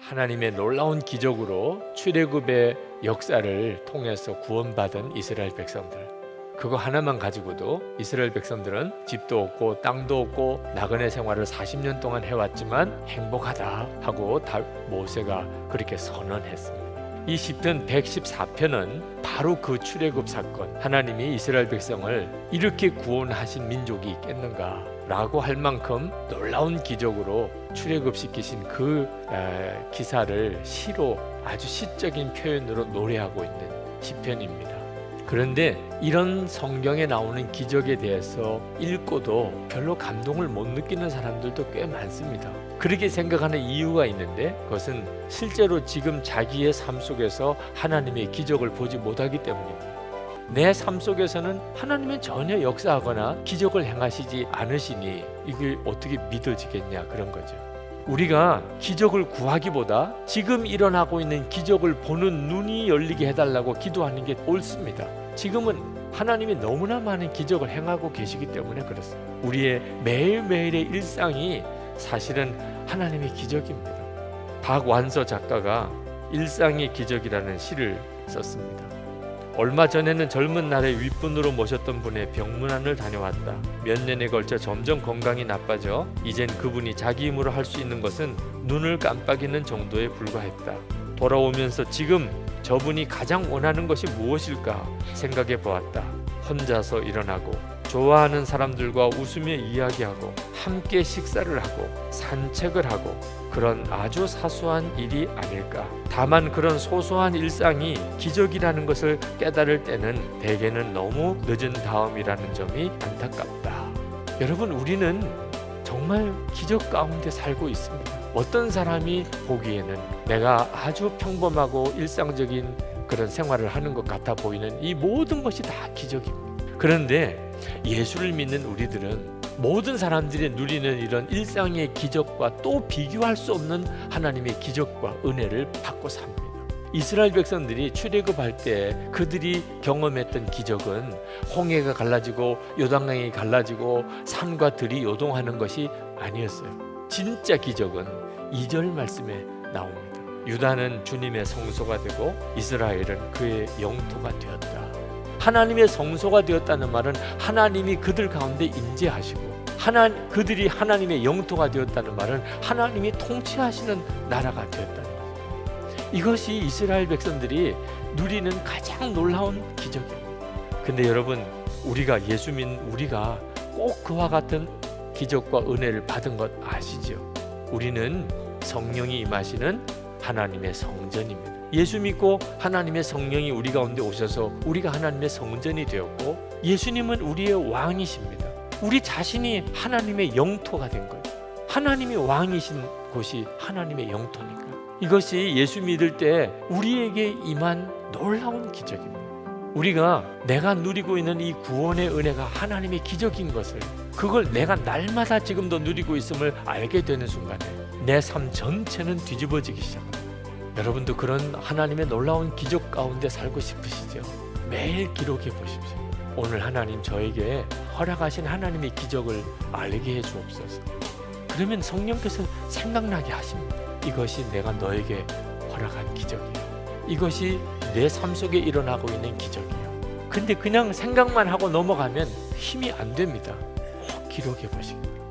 하나님의 놀라운 기적으로 출애굽의 역사를 통해서 구원받은 이스라엘 백성들, 그거 하나만 가지고도 이스라엘 백성들은 집도 없고 땅도 없고 나그네 생활을 40년 동안 해왔지만 행복하다 하고 모세가 그렇게 선언했습니다. 이 시편 114편은 바로 그 출애굽 사건, 하나님이 이스라엘 백성을 이렇게 구원하신 민족이 있겠는가 라고 할 만큼 놀라운 기적으로 출애굽시키신 그 기사를 시로 아주 시적인 표현으로 노래하고 있는 시편입니다. 그런데 이런 성경에 나오는 기적에 대해서 읽고도 별로 감동을 못 느끼는 사람들도 꽤 많습니다. 그렇게 생각하는 이유가 있는데, 그것은 실제로 지금 자기의 삶 속에서 하나님의 기적을 보지 못하기 때문입니다. 내 삶 속에서는 하나님은 전혀 역사하거나 기적을 행하시지 않으시니 이게 어떻게 믿어지겠냐, 그런 거죠. 우리가 기적을 구하기보다 지금 일어나고 있는 기적을 보는 눈이 열리게 해달라고 기도하는 게 옳습니다. 지금은 하나님이 너무나 많은 기적을 행하고 계시기 때문에 그렇습니다. 우리의 매일매일의 일상이 사실은 하나님의 기적입니다. 박완서 작가가 일상의 기적이라는 시를 썼습니다. 얼마 전에는 젊은 날에 윗분으로 모셨던 분의 병문안을 다녀왔다. 몇 년에 걸쳐 점점 건강이 나빠져 이젠 그분이 자기 힘으로 할 수 있는 것은 눈을 깜빡이는 정도에 불과했다. 돌아오면서 지금 저분이 가장 원하는 것이 무엇일까 생각해 보았다. 혼자서 일어나고 좋아하는 사람들과 웃으며 이야기하고 함께 식사를 하고 산책을 하고 그런 아주 사소한 일이 아닐까. 다만 그런 소소한 일상이 기적이라는 것을 깨달을 때는 대개는 너무 늦은 다음이라는 점이 안타깝다. 여러분, 우리는 정말 기적 가운데 살고 있습니다. 어떤 사람이 보기에는 내가 아주 평범하고 일상적인 그런 생활을 하는 것 같아 보이는 이 모든 것이 다 기적입니다. 그런데 예수를 믿는 우리들은 모든 사람들이 누리는 이런 일상의 기적과 또 비교할 수 없는 하나님의 기적과 은혜를 받고 삽니다. 이스라엘 백성들이 출애굽할 때 그들이 경험했던 기적은 홍해가 갈라지고 요단강이 갈라지고 산과 들이 요동하는 것이 아니었어요. 진짜 기적은 2절 말씀에 나옵니다. 유다는 주님의 성소가 되고 이스라엘은 그의 영토가 되었다. 하나님의 성소가 되었다는 말은 하나님이 그들 가운데 임재하시고 그들이 하나님의 영토가 되었다는 말은 하나님이 통치하시는 나라가 되었다는 거죠. 이것이 이스라엘 백성들이 누리는 가장 놀라운 기적입니다. 근데 여러분, 우리가 예수 믿는 우리가 꼭 그와 같은 기적과 은혜를 받은 것 아시죠? 우리는 성령이 임하시는 하나님의 성전입니다. 예수 믿고 하나님의 성령이 우리 가운데 오셔서 우리가 하나님의 성전이 되었고, 예수님은 우리의 왕이십니다. 우리 자신이 하나님의 영토가 된 거예요. 하나님이 왕이신 곳이 하나님의 영토니까. 이것이 예수 믿을 때 우리에게 임한 놀라운 기적입니다. 우리가 내가 누리고 있는 이 구원의 은혜가 하나님의 기적인 것을, 그걸 내가 날마다 지금도 누리고 있음을 알게 되는 순간에 내 삶 전체는 뒤집어지기 시작합니다. 여러분도 그런 하나님의 놀라운 기적 가운데 살고 싶으시죠? 매일 기록해 보십시오. 오늘 하나님 저에게 허락하신 하나님의 기적을 알게 해 주옵소서. 그러면 성령께서 생각나게 하십니다. 이것이 내가 너에게 허락한 기적이야. 이것이 내 삶 속에 일어나고 있는 기적이야. 근데 그냥 생각만 하고 넘어가면 힘이 안 됩니다. 꼭 기록해 보시기 바랍니다.